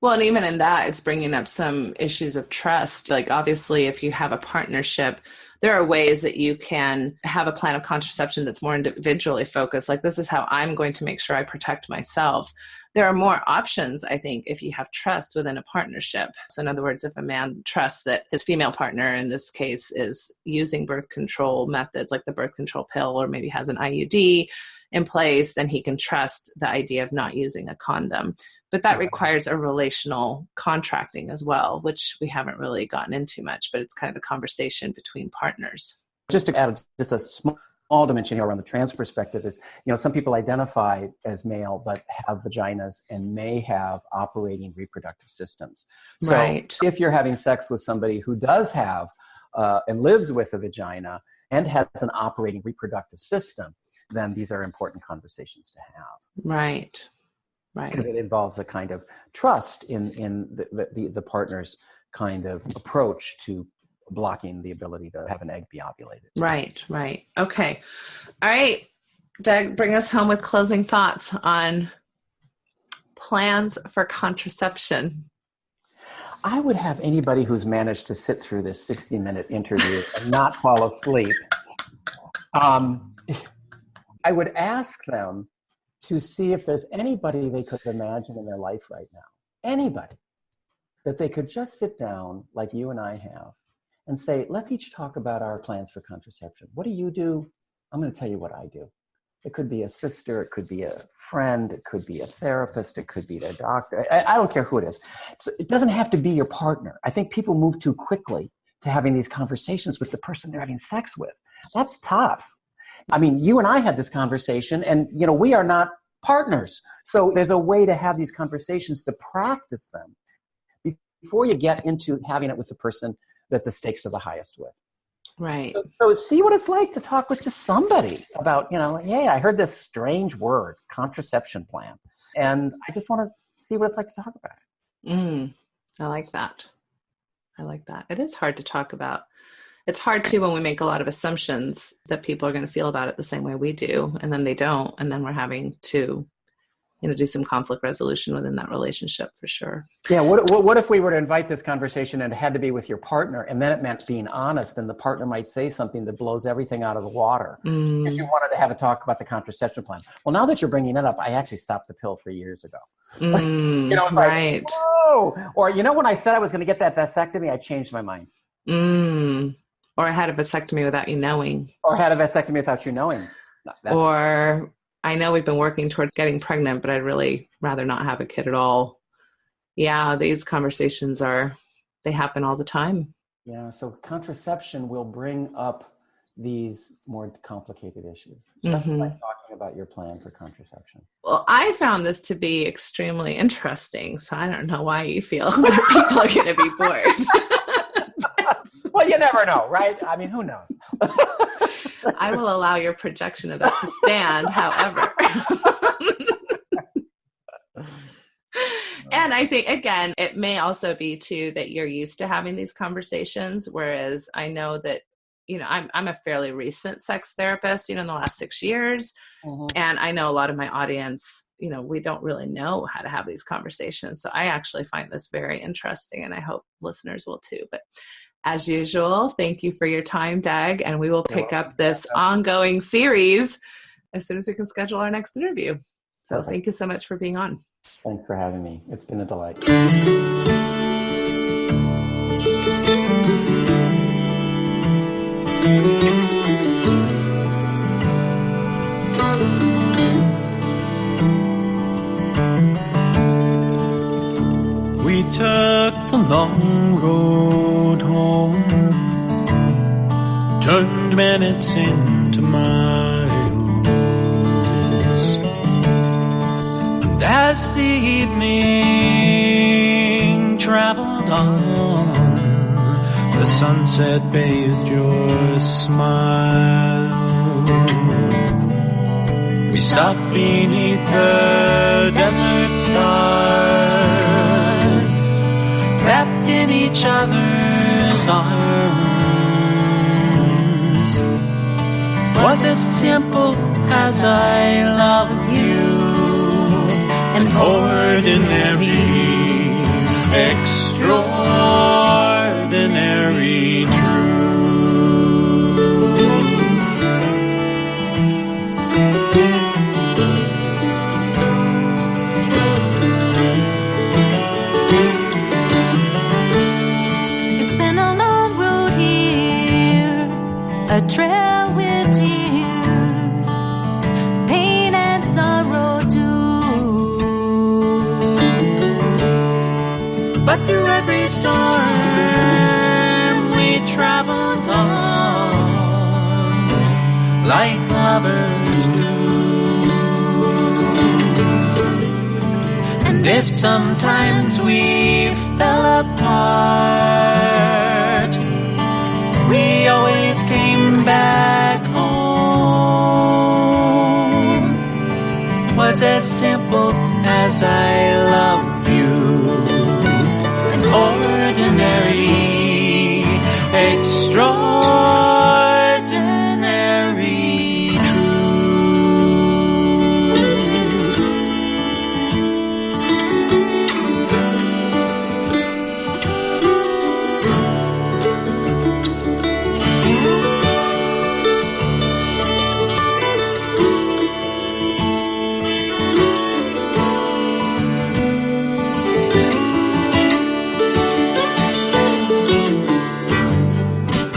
Well, and even in that, it's bringing up some issues of trust. Like, obviously, if you have a partnership, there are ways that you can have a plan of contraception that's more individually focused. Like, this is how I'm going to make sure I protect myself. There are more options, I think, if you have trust within a partnership. So in other words, if a man trusts that his female partner, in this case, is using birth control methods like the birth control pill, or maybe has an IUD in place, then he can trust the idea of not using a condom. But that requires a relational contracting as well, which we haven't really gotten into much, but it's kind of a conversation between partners. Just to add just a small dimension here around the trans perspective is, some people identify as male but have vaginas and may have operating reproductive systems. So if you're having sex with somebody who does have and lives with a vagina and has an operating reproductive system, then these are important conversations to have. Right. Because it involves a kind of trust in the partner's kind of approach to blocking the ability to have an egg be ovulated. Right. Okay. All right, Doug, bring us home with closing thoughts on plans for contraception. I would have anybody who's managed to sit through this 60-minute interview and not fall asleep. I would ask them to see if there's anybody they could imagine in their life right now, anybody, that they could just sit down like you and I have and say, let's each talk about our plans for contraception. What do you do? I'm going to tell you what I do. It could be a sister, it could be a friend, it could be a therapist, it could be their doctor. I don't care who it is. So it doesn't have to be your partner. I think people move too quickly to having these conversations with the person they're having sex with. That's tough. I mean, you and I had this conversation, and we are not partners. So there's a way to have these conversations, to practice them before you get into having it with the person that the stakes are the highest with. Right. So see what it's like to talk with just somebody about, hey, I heard this strange word, contraception plan, and I just want to see what it's like to talk about it. I like that. It is hard to talk about. It's hard too when we make a lot of assumptions that people are going to feel about it the same way we do, and then they don't, and then we're having to, do some conflict resolution within that relationship for sure. Yeah. What if we were to invite this conversation and it had to be with your partner, and then it meant being honest, and the partner might say something that blows everything out of the water because you wanted to have a talk about the contraception plan. Well, now that you're bringing it up, I actually stopped the pill 3 years ago. It's right. Like, whoa! Or, when I said I was going to get that vasectomy, I changed my mind. Or I had a vasectomy without you knowing. Or had a vasectomy without you knowing. Or I know we've been working towards getting pregnant, but I'd really rather not have a kid at all. Yeah, these conversations they happen all the time. Yeah, so contraception will bring up these more complicated issues, just by talking about your plan for contraception. Well, I found this to be extremely interesting, so I don't know why you feel that people are going to be bored. Well, you never know, right? I mean, who knows? I will allow your projection of that to stand, however. And I think, again, it may also be, too, that you're used to having these conversations, whereas I know that, I'm a fairly recent sex therapist, in the last 6 years. And I know a lot of my audience, we don't really know how to have these conversations. So I actually find this very interesting, and I hope listeners will, too. But as usual, thank you for your time, Doug, and we will pick up this ongoing series as soon as we can schedule our next interview. So Thank you so much for being on. Thanks for having me. It's been a delight. We took the long road home, turned minutes into miles. And as the evening traveled on, the sunset bathed your smile. We stopped beneath the desert stars, wrapped in each other's arms. Was as simple as I love you, an ordinary, extraordinary truth. A trail with tears, pain and sorrow too. But through every storm we traveled on, like lovers do. And if sometimes we fell apart, we always came back home. Was as simple as I love you, an ordinary, extraordinary truth.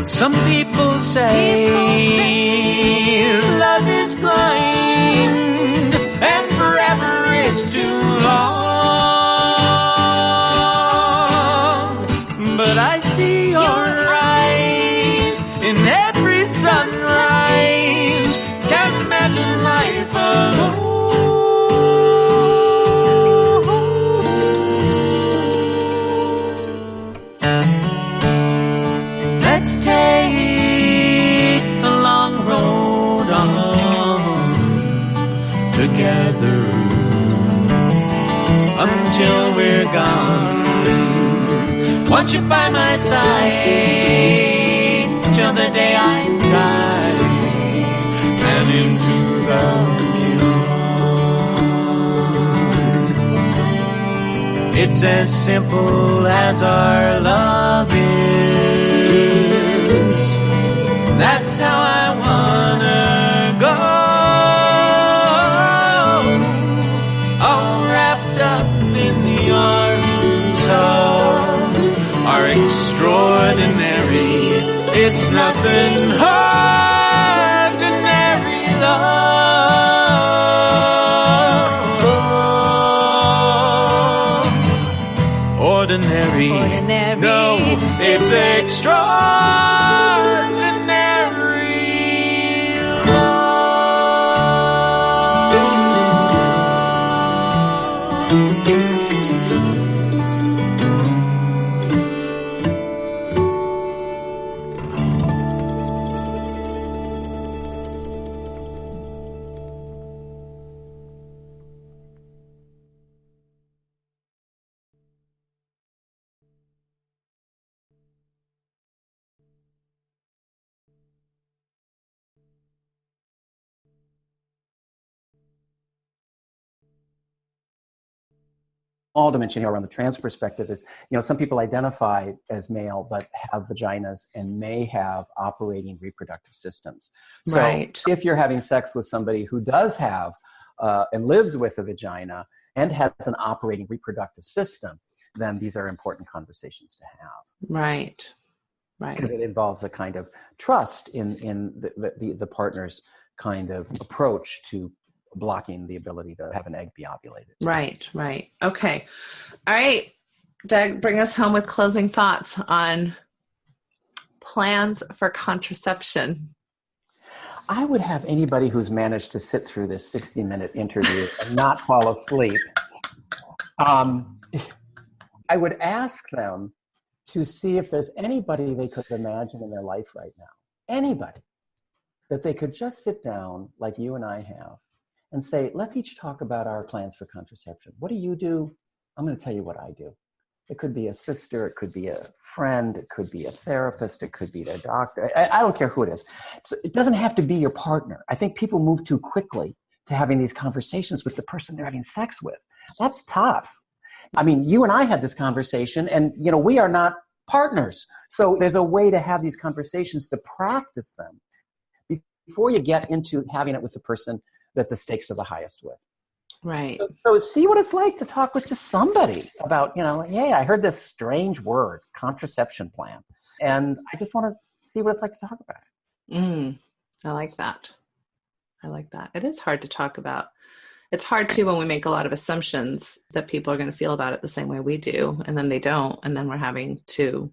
Some people say love is blind and forever is too long. But I see your eyes in every sunrise. Can't imagine life alone. Let's take the long road on together until we're gone. Want you by my side till the day I die and into the beyond. It's as simple as our love is. That's how I wanna go. All wrapped up in the arms of our extraordinary. It's nothing ordinary love. Ordinary. No, it's extraordinary All dimension here around the trans perspective is, some people identify as male but have vaginas and may have operating reproductive systems. So Right. if you're having sex with somebody who does have and lives with a vagina and has an operating reproductive system, then these are important conversations to have. Right. Because it involves a kind of trust in the partner's kind of approach to blocking the ability to have an egg be ovulated. Right. Okay. All right, Doug, bring us home with closing thoughts on plans for contraception. I would have anybody who's managed to sit through this 60-minute interview and not fall asleep. I would ask them to see if there's anybody they could imagine in their life right now, anybody, that they could just sit down like you and I have and say, let's each talk about our plans for contraception. What do you do? I'm going to tell you what I do. It could be a sister, it could be a friend, it could be a therapist, it could be a doctor. I don't care who it is. So it doesn't have to be your partner. I think people move too quickly to having these conversations with the person they're having sex with. That's tough. I mean, you and I had this conversation, and we are not partners. So there's a way to have these conversations to practice them before you get into having it with the person that the stakes are the highest with. Right. So see what it's like to talk with just somebody about, hey, I heard this strange word, contraception plan. And I just want to see what it's like to talk about it. I like that. It is hard to talk about. It's hard too when we make a lot of assumptions that people are going to feel about it the same way we do, and then they don't. And then we're having to,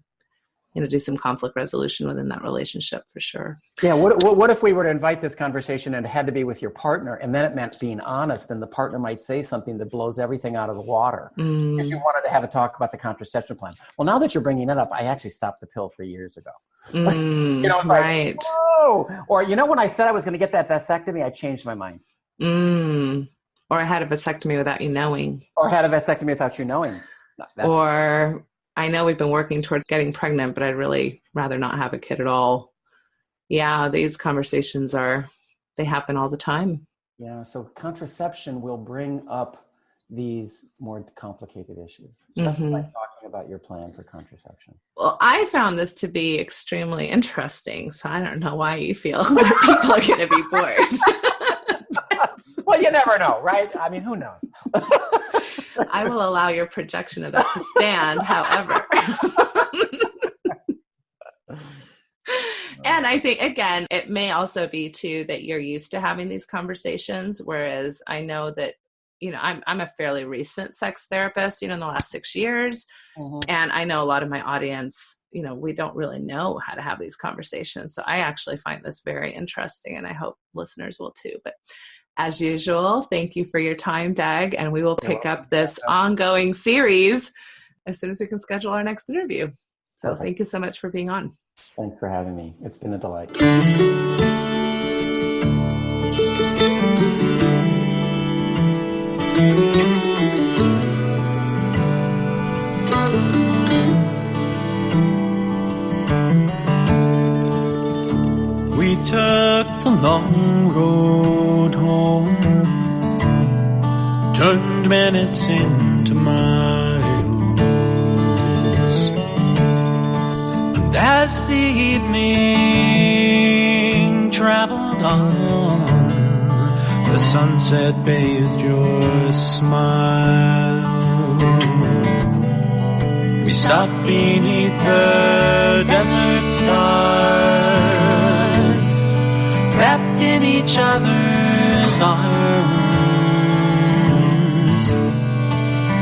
do some conflict resolution within that relationship for sure. Yeah. What if we were to invite this conversation and it had to be with your partner, and then it meant being honest, and the partner might say something that blows everything out of the water because you wanted to have a talk about the contraception plan. Well, now that you're bringing it up, I actually stopped the pill 3 years ago. It's right. Like, whoa! Or, when I said I was going to get that vasectomy, I changed my mind. Or I had a vasectomy without you knowing. Or had a vasectomy without you knowing. Or I know we've been working towards getting pregnant, but I'd really rather not have a kid at all. Yeah, these conversations they happen all the time. Yeah, so contraception will bring up these more complicated issues, just by talking about your plan for contraception. Well, I found this to be extremely interesting, so I don't know why you feel that people are going to be bored. Well, you never know, right? I mean, who knows? I will allow your projection of that to stand, however. And I think, again, it may also be, too, that you're used to having these conversations, whereas I know that, I'm a fairly recent sex therapist, in the last 6 years. And I know a lot of my audience, we don't really know how to have these conversations. So I actually find this very interesting, and I hope listeners will, too. But as usual, thank you for your time, Doug, and we will pick up this ongoing series as soon as we can schedule our next interview. So Perfect. Thank you so much for being on. Thanks for having me. It's been a delight. We took the long road home, turned minutes into miles. as the evening traveled on, the sunset bathed your smile. We stopped beneath the desert stars, wrapped in each other's arms.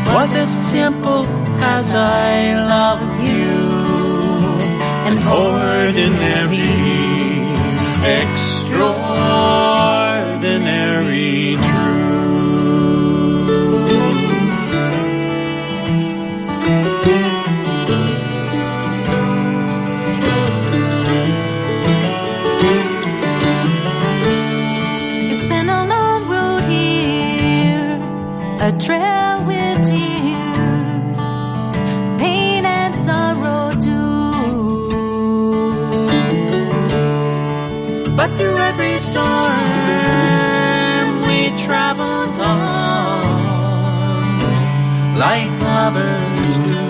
Was as simple as I love you, an ordinary, extraordinary truth. It's been a long road here, a trail with tears, pain and sorrow too. But through every storm we traveled on, like lovers do.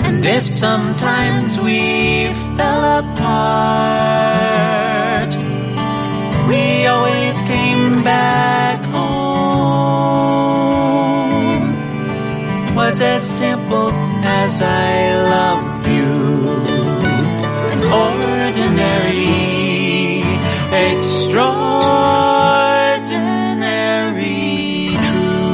And if sometimes we fell apart, we always came back home. Was as simple as I love you, an ordinary, extraordinary truth.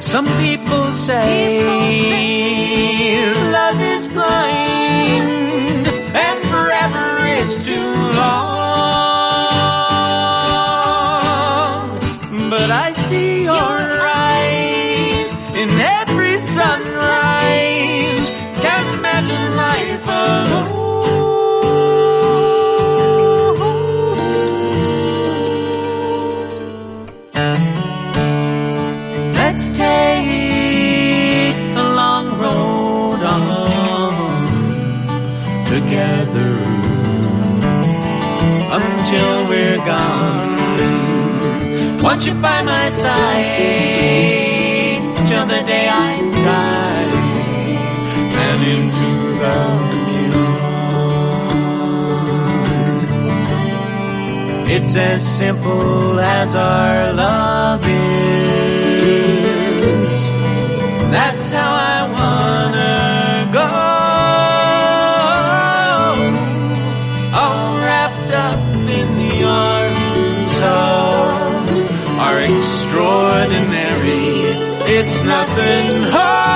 Some people say love is blind and forever is too long. But I see your eyes in every sunrise. Can't imagine life alone. Let's take the long road on together until we're gone. Want you by my side till the day I die and into the beyond. It's as simple as our love is. That's how I wanna go, all wrapped up in the arms of our extraordinary. It's nothing hard.